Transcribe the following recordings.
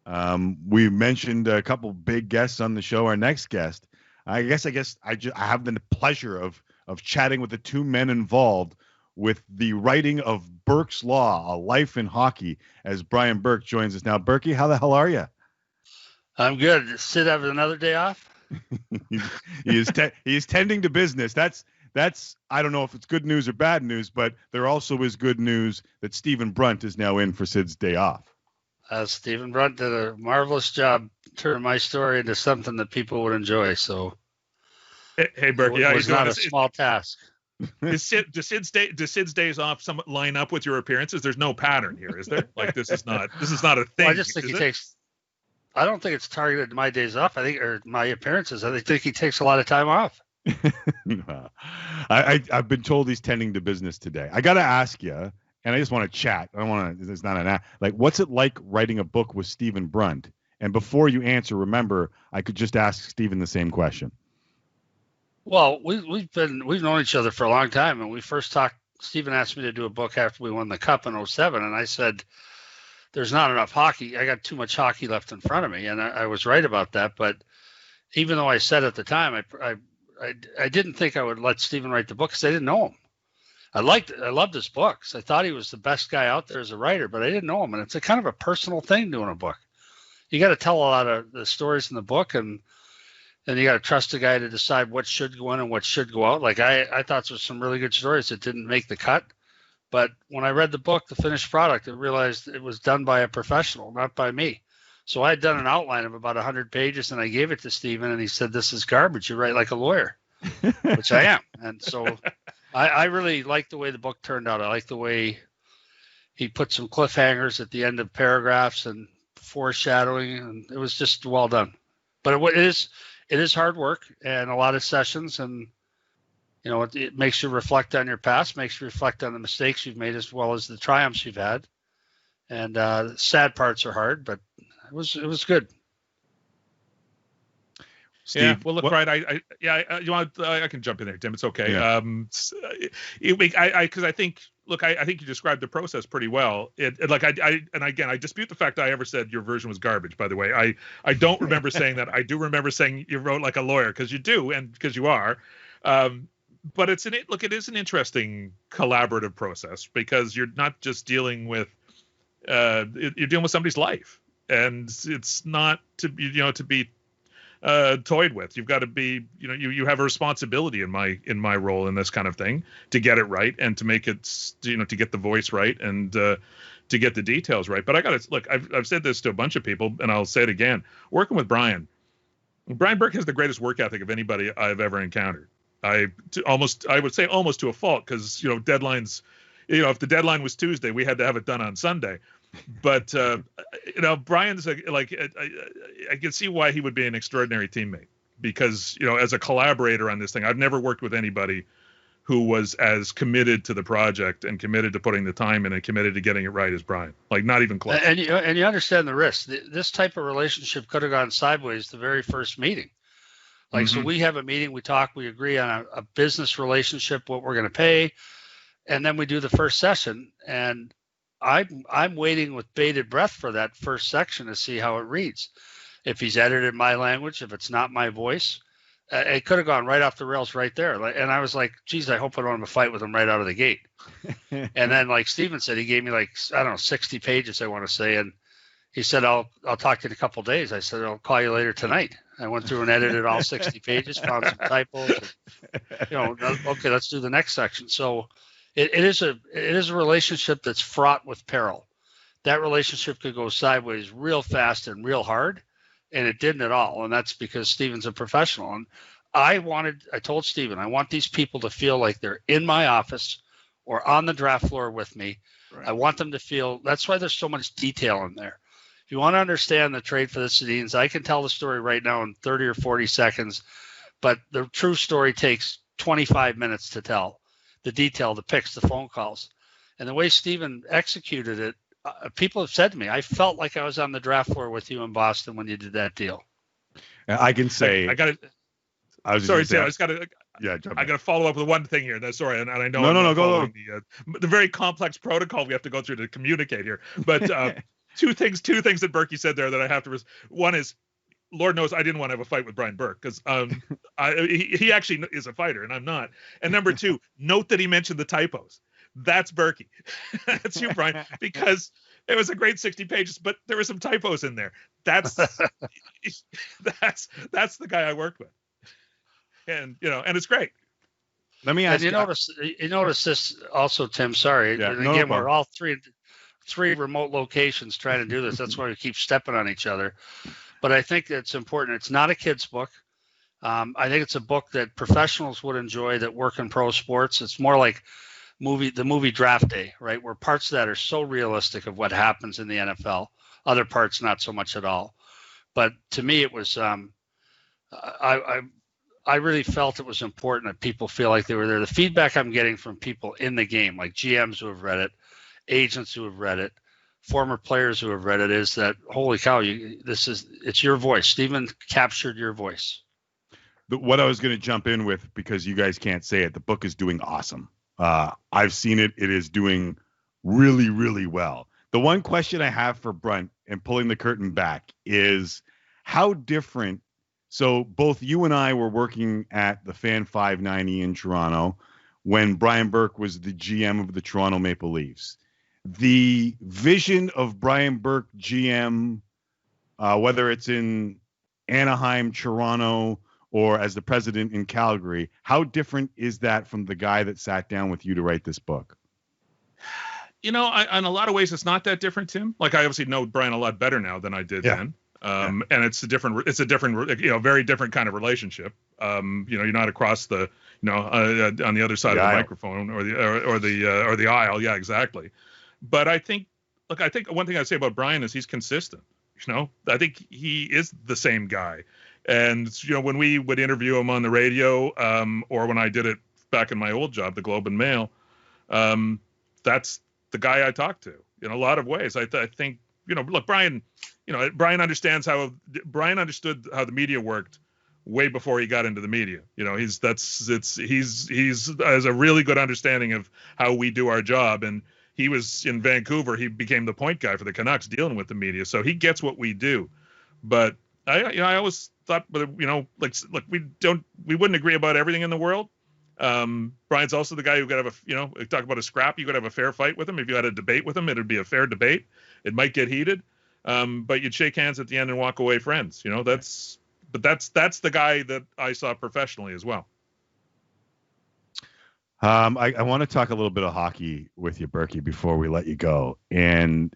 We mentioned a couple big guests on the show. Our next guest, I have the pleasure of chatting with the two men involved with the writing of Burke's Law, A Life in Hockey, as Brian Burke joins us now. Berkey, how the hell are you? I'm good. Sid having another day off? He is tending to business. That's I don't know if it's good news or bad news, but there also is good news that Stephen Brunt is now in for Sid's day off. Stephen Brunt did a marvelous job turning my story into something that people would enjoy. So, hey Burke, it was not a small task. Does Sid's days off somewhat line up with your appearances? There's no pattern here, is there? Like this is not a thing. Well, I just think he takes. I don't think it's targeted to my days off. Or my appearances. I think he takes a lot of time off. I've been told he's tending to business today. I got to ask you, and I just want to chat. I don't want to. It's not like what's it like writing a book with Stephen Brunt? And before you answer, remember I could just ask Stephen the same question. Well, we've known each other for a long time, and we first talked. Stephen asked me to do a book after we won the Cup in 2007, and I said, "There's not enough hockey. I got too much hockey left in front of me," and I was right about that. But even though I said at the time, I didn't think I would let Stephen write the book because I didn't know him. I loved his books. I thought he was the best guy out there as a writer, but I didn't know him, and it's a kind of a personal thing doing a book. You got to tell a lot of the stories in the book, and you got to trust the guy to decide what should go in and what should go out. Like I thought there were some really good stories that didn't make the cut, but when I read the book, the finished product, I realized it was done by a professional, not by me. So I had done an outline of about 100 pages, and I gave it to Stephen, and he said, "This is garbage. You write like a lawyer," which I am. And so I really like the way the book turned out. I like the way he put some cliffhangers at the end of paragraphs and foreshadowing, and it was just well done. But it is hard work and a lot of sessions, and it makes you reflect on your past, makes you reflect on the mistakes you've made as well as the triumphs you've had. And the sad parts are hard, but it was good. Steve, yeah, well, look, right. I can jump in there, Tim. It's okay. Yeah. Because I think you described the process pretty well. I dispute the fact I ever said your version was garbage. By the way, I don't remember saying that. I do remember saying you wrote like a lawyer, because you do, and because you are. But it is an interesting collaborative process, because you're not just dealing with you're dealing with somebody's life, and it's not to be toyed with. You've got to be, you have a responsibility in my role in this kind of thing to get it right and to make it, to get the voice right and to get the details right. But I got to look. I've said this to a bunch of people, and I'll say it again. Working with Brian Burke has the greatest work ethic of anybody I've ever encountered. I would say almost to a fault, because deadlines. If the deadline was Tuesday, we had to have it done on Sunday. But Brian's I can see why he would be an extraordinary teammate, because as a collaborator on this thing, I've never worked with anybody who was as committed to the project and committed to putting the time in and committed to getting it right as Brian. Like, not even close. And you understand the risk. This type of relationship could have gone sideways the very first meeting. Like, So we have a meeting, we talk, we agree on a business relationship, what we're going to pay, and then we do the first session, and I'm waiting with bated breath for that first section to see how it reads. If he's edited my language, if it's not my voice, it could have gone right off the rails right there. And I was like, geez, I hope I don't have a fight with him right out of the gate. And then, like Stephen said, he gave me 60 pages, I want to say. And he said, I'll talk to you in a couple of days. I said, I'll call you later tonight. I went through and edited all 60 pages, found some typos. And, okay, let's do the next section. So it is a relationship that's fraught with peril. That relationship could go sideways real fast and real hard, and it didn't at all. And that's because Stephen's a professional. And I told Stephen, I want these people to feel like they're in my office or on the draft floor with me. Right. I want them to feel, that's why there's so much detail in there. If you want to understand the trade for the Sedins, I can tell the story right now in 30 or 40 seconds, but the true story takes 25 minutes to tell. The detail, the picks, the phone calls. And the way Stephen executed it, people have said to me, I felt like I was on the draft floor with you in Boston when you did that deal. I can say, I got to. Sorry, Tim. I just got to. Yeah, I got to follow up with one thing here. Sorry, and I know. No, go. The very complex protocol we have to go through to communicate here. But two things that Berkey said there that I have to. One is, Lord knows I didn't want to have a fight with Brian Burke because he actually is a fighter and I'm not. And number two, note that he mentioned the typos. That's Berkey. That's you, Brian, because it was a great 60 pages, but there were some typos in there. That's that's the guy I worked with, and and it's great. Let me ask you. You notice this also, Tim. Sorry, yeah, and again, we're all three remote locations trying to do this. That's why we keep stepping on each other. But I think it's important. It's not a kid's book. I think it's a book that professionals would enjoy that work in pro sports. It's more like the movie Draft Day, right? Where parts of that are so realistic of what happens in the NFL. Other parts, not so much at all. But to me, it was, I really felt it was important that people feel like they were there. The feedback I'm getting from people in the game, like GMs who have read it, agents who have read it, former players who have read it, is that, holy cow, it's your voice. Stephen captured your voice. What I was going to jump in with, because you guys can't say it, the book is doing awesome. I've seen it. It is doing really, really well. The one question I have for Brunt, and pulling the curtain back, is how different. So both you and I were working at the Fan 590 in Toronto when Brian Burke was the GM of the Toronto Maple Leafs. The vision of Brian Burke GM, whether it's in Anaheim, Toronto, or as the president in Calgary, how different is that from the guy that sat down with you to write this book? In a lot of ways, it's not that different, Tim. Like, I obviously know Brian a lot better now than I did then. And it's a different, very different kind of relationship. You're not across the, on the other side of the microphone or the aisle. Yeah, exactly. But I think one thing I'd say about Brian is he's consistent. I think he is the same guy. And, when we would interview him on the radio, or when I did it back in my old job, the Globe and Mail, that's the guy I talked to in a lot of ways. I think, look, Brian understods how the media worked way before he got into the media. He has a really good understanding of how we do our job. And he was in Vancouver. He became the point guy for the Canucks dealing with the media. So he gets what we do. But I always thought, we wouldn't agree about everything in the world. Brian's also the guy who could have talk about a scrap. You could have a fair fight with him. If you had a debate with him, it'd be a fair debate. It might get heated, but you'd shake hands at the end and walk away friends. That's the guy that I saw professionally as well. I want to talk a little bit of hockey with you, Berkey, before we let you go. And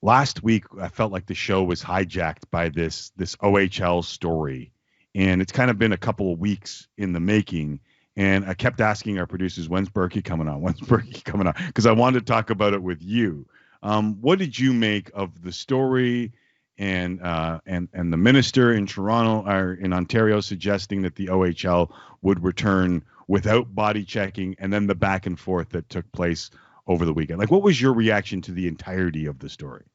last week, I felt like the show was hijacked by this OHL story, and it's kind of been a couple of weeks in the making. And I kept asking our producers, "When's Berkey coming on? When's Berkey coming on?" Because I wanted to talk about it with you. What did you make of the story and the minister in Toronto or in Ontario suggesting that the OHL would return without body checking, and then the back and forth that took place over the weekend? Like, what was your reaction to the entirety of the story?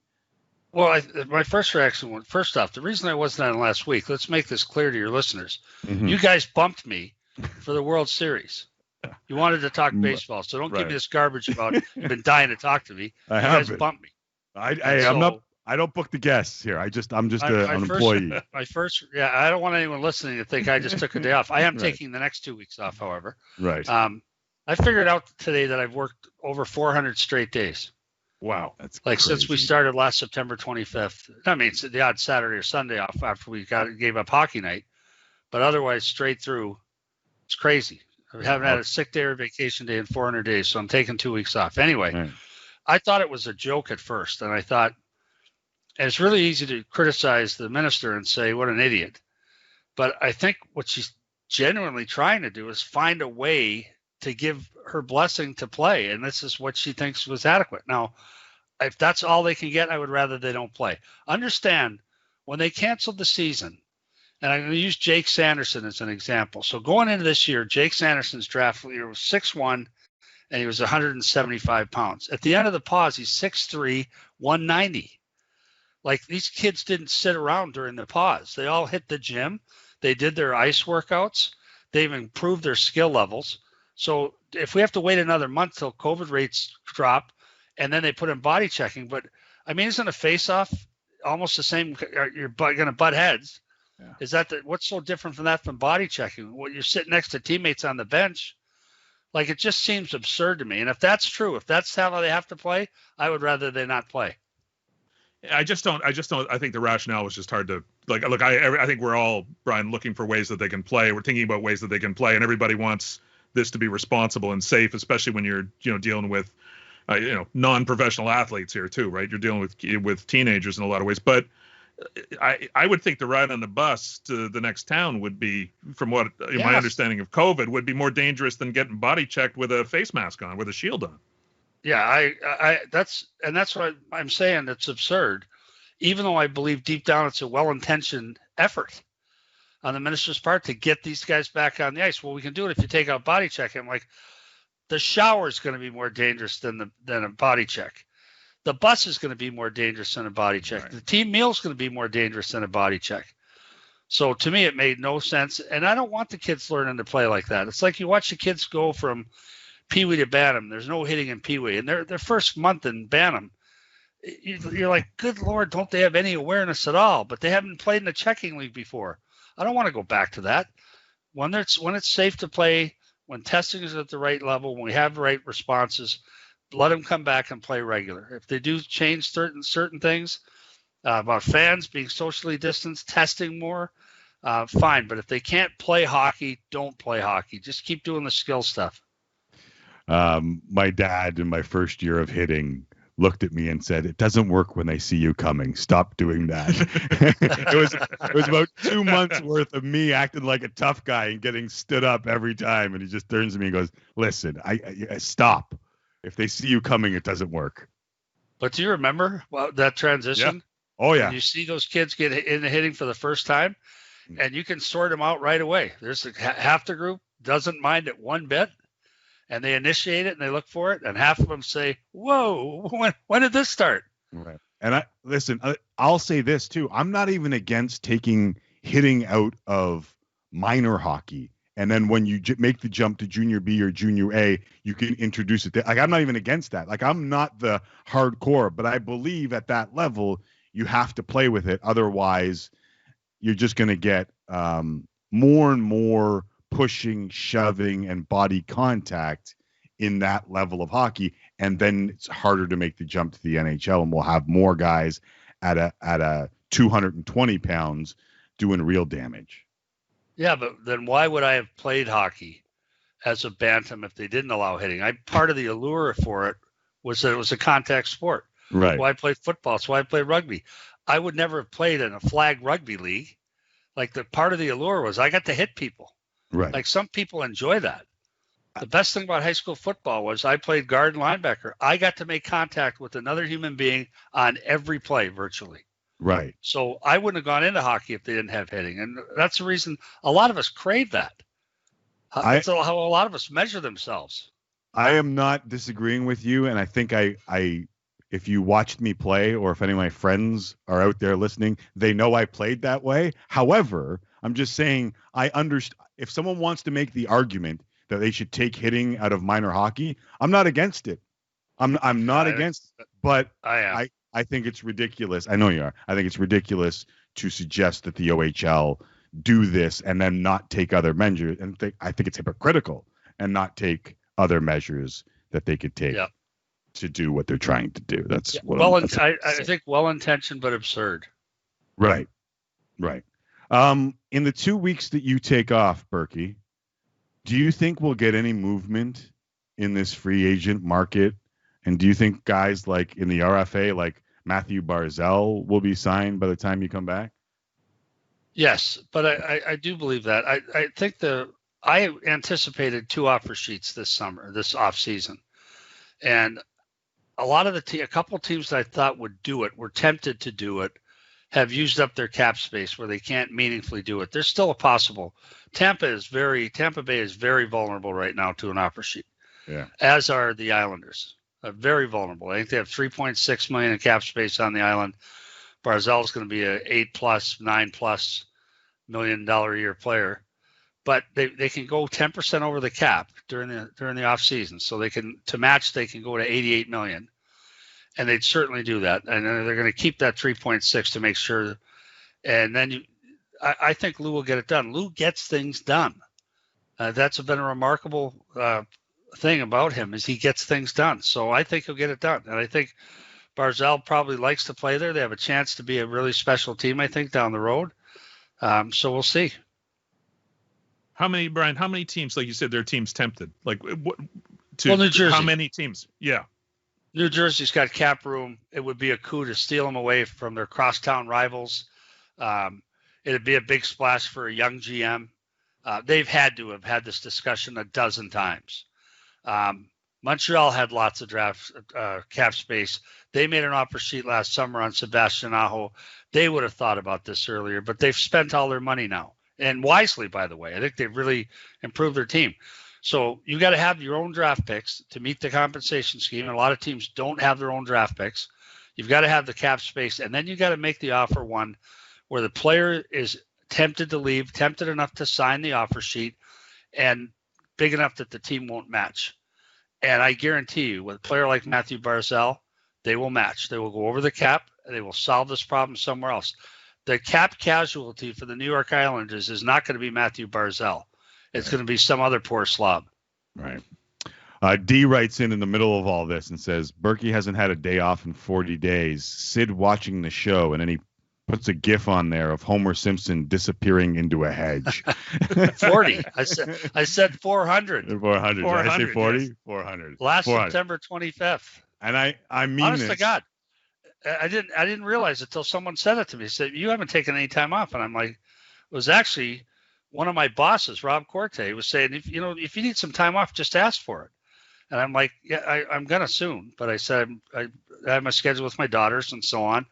Well, my first reaction was, first off, the reason I wasn't on last week, let's make this clear to your listeners. Mm-hmm. You guys bumped me for the World Series. You wanted to talk baseball, so don't give me this garbage about you've been dying to talk to me. You guys bumped me. I don't book the guests here. I'm just an employee. I don't want anyone listening to think I just took a day off. I am taking the next 2 weeks off, however. Right. I figured out today that I've worked over 400 straight days. Wow, that's like crazy. Since we started last September 25th. I mean, it's the odd Saturday or Sunday off after we gave up hockey night, but otherwise straight through, it's crazy. I haven't had a sick day or vacation day in 400 days, so I'm taking 2 weeks off. Anyway, I thought it was a joke at first, and I thought, and it's really easy to criticize the minister and say, what an idiot. But I think what she's genuinely trying to do is find a way to give her blessing to play, and this is what she thinks was adequate. Now, if that's all they can get, I would rather they don't play. Understand, when they canceled the season, and I'm going to use Jake Sanderson as an example. So going into this year, Jake Sanderson's draft year was 6'1", and he was 175 pounds. At the end of the pause, he's 6'3", 190. Like, these kids didn't sit around during the pause. They all hit the gym. They did their ice workouts. They've improved their skill levels. So if we have to wait another month till COVID rates drop and then they put in body checking, but I mean, isn't a face-off almost the same? You're going to butt heads. Yeah. Is that what's so different from that from body checking? When you're sitting next to teammates on the bench, like it just seems absurd to me. And if that's true, if that's how they have to play, I would rather they not play. I just don't. I think the rationale was just hard to like. Look, I think we're all, Brian, looking for ways that they can play. We're thinking about ways that they can play, and everybody wants this to be responsible and safe, especially when you're dealing with non-professional athletes here too, right? You're dealing with teenagers in a lot of ways. But I would think the ride on the bus to the next town would be, from what my understanding of COVID, would be more dangerous than getting body checked with a face mask on, with a shield on. Yeah, that's what I'm saying. It's absurd, even though I believe deep down it's a well-intentioned effort on the minister's part to get these guys back on the ice. Well, we can do it if you take out body check. I'm like, the shower is going to be more dangerous than a body check. The bus is going to be more dangerous than a body check. Right. The team meal is going to be more dangerous than a body check. So to me, it made no sense, and I don't want the kids learning to play like that. It's like you watch the kids go from Pee Wee to Bantam. There's no hitting in Pee Wee, and their first month in Bantam, you're like, good Lord, don't they have any awareness at all? But they haven't played in the checking league before. I don't want to go back to that. When it's safe to play, when testing is at the right level, when we have the right responses, let them come back and play regular. If they do change certain things about fans being socially distanced, testing more, fine. But if they can't play hockey, don't play hockey. Just keep doing the skill stuff. My dad, in my first year of hitting, looked at me and said, "It doesn't work when they see you coming. Stop doing that." It was about 2 months worth of me acting like a tough guy and getting stood up every time. And he just turns to me and goes, "Listen, I stop. If they see you coming, it doesn't work." But do you remember that transition? Yeah. Oh, yeah. And you see those kids get into hitting for the first time, and you can sort them out right away. There's half the group doesn't mind it one bit, and they initiate it and they look for it, and half of them say, "Whoa, when did this start?" Right. And I'll say this too. I'm not even against taking hitting out of minor hockey. And then when you make the jump to junior B or junior A, you can introduce it. Like, I'm not even against that. Like, I'm not the hardcore, but I believe at that level, you have to play with it. Otherwise, you're just going to get more and more pushing, shoving, and body contact in that level of hockey. And then it's harder to make the jump to the NHL, and we'll have more guys at a 220 pounds doing real damage. Yeah, but then why would I have played hockey as a bantam if they didn't allow hitting? Part of the allure for it was that it was a contact sport. Right. That's why I played football. That's why I played rugby. I would never have played in a flag rugby league. Like, the part of the allure was I got to hit people. Right. Like, some people enjoy that. The best thing about high school football was I played guard and linebacker. I got to make contact with another human being on every play virtually. Right. So I wouldn't have gone into hockey if they didn't have hitting. And that's the reason a lot of us crave that. That's how a lot of us measure themselves. I am not disagreeing with you. And I think if you watched me play, or if any of my friends are out there listening, they know I played that way. However, I'm just saying, I understand if someone wants to make the argument that they should take hitting out of minor hockey, I'm not against it. I'm not against it, but I think it's ridiculous. I know you are. I think it's ridiculous to suggest that the OHL do this and then not take other measures. And I think it's hypocritical and not take other measures that they could take to do what they're trying to do. That's what I think well-intentioned but absurd. Right. Right. In the 2 weeks that you take off, Berkey, do you think we'll get any movement in this free agent market? And do you think guys like in the RFA, like Matthew Barzal, will be signed by the time you come back? Yes, but I do believe that. I think I anticipated 2 offer sheets this off season, and a couple teams that I thought would do it, were tempted to do it, have used up their cap space where they can't meaningfully do it. There's still a possible. Tampa Bay is very vulnerable right now to an offer sheet. Yeah. As are the Islanders. Very vulnerable. I think they have $3.6 million in cap space on the island. Barzal is going to be a $8+ $9+ million a year player, but they can go 10% over the cap during the off season. So they can go to $88 million, and they'd certainly do that. And they're going to keep that 3.6 to make sure. And then I think Lou will get it done. Lou gets things done. That's been a remarkable thing about him is he gets things done. So I think he'll get it done. And I think Barzal probably likes to play there. They have a chance to be a really special team, I think, down the road. So we'll see. Brian, how many teams, like you said, their team's tempted? Like what? New Jersey. How many teams? Yeah. New Jersey's got cap room. It would be a coup to steal them away from their crosstown rivals. It'd be a big splash for a young GM. They've had to have had this discussion a dozen times. Montreal had lots of draft cap space. They made an offer sheet last summer on Sebastian Aho. They would have thought about this earlier, but they've spent all their money now. And wisely, by the way. I think they've really improved their team. So you got to have your own draft picks to meet the compensation scheme. And a lot of teams don't have their own draft picks. You've got to have the cap space. And then you got to make the offer one where the player is tempted to leave, tempted enough to sign the offer sheet, and big enough that the team won't match. And I guarantee you, with a player like Matthew Barzal, they will match. They will go over the cap. And they will solve this problem somewhere else. The cap casualty for the New York Islanders is not going to be Matthew Barzal. It's going to be some other poor slob. Right. D writes in the middle of all this and says, Berkey hasn't had a day off in 40 days. Sid watching the show, and then he puts a GIF on there of Homer Simpson disappearing into a hedge. 40. I said 400. 400. Did I say 40? Yes. 400. Last 400. September 25th. And I mean honest this. to God. I didn't realize it until someone said it to me. He said, you haven't taken any time off. And I'm like, it was actually one of my bosses, Rob Corte, was saying, if you need some time off, just ask for it. And I'm like, yeah, I'm going to soon. But I said, I have my schedule with my daughters and so on.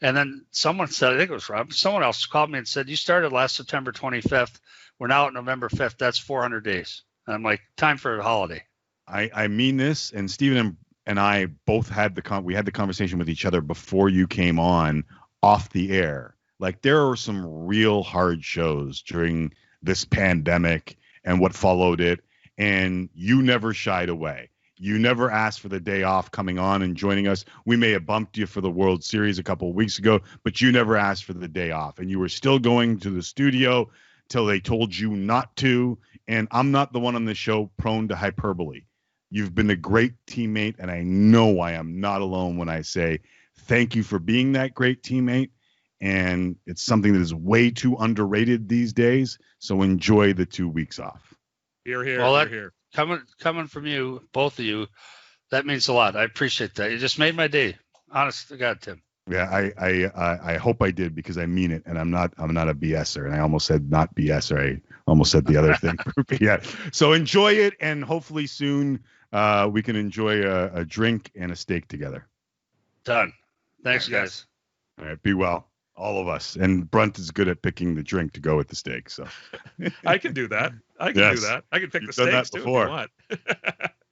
And then someone said, I think it was Rob, someone else called me and said, you started last September 25th. We're now at November 5th. That's 400 days. And I'm like, time for a holiday. I mean this. And Stephen and I both had the conversation with each other before you came on off the air. Like there are some real hard shows during this pandemic and what followed it. And you never shied away. You never asked for the day off coming on and joining us. We may have bumped you for the World Series a couple of weeks ago, but you never asked for the day off. And you were still going to the studio till they told you not to. And I'm not the one on the show prone to hyperbole. You've been a great teammate, and I know I am not alone when I say thank you for being that great teammate. And it's something that is way too underrated these days. So enjoy the 2 weeks off. Here. Coming from you, both of you, that means a lot. I appreciate that. You just made my day. Honest to God, Tim. Yeah, I hope I did because I mean it, and I'm not a BSer, and I almost said not BSer. I almost said the other thing. Yeah. So enjoy it, and hopefully soon we can enjoy a drink and a steak together. Done. Thanks, guys. All right. Be well. All of us. And Brunt is good at picking the drink to go with the steak. So I can do that. I can do that. I can pick the steaks too if you want.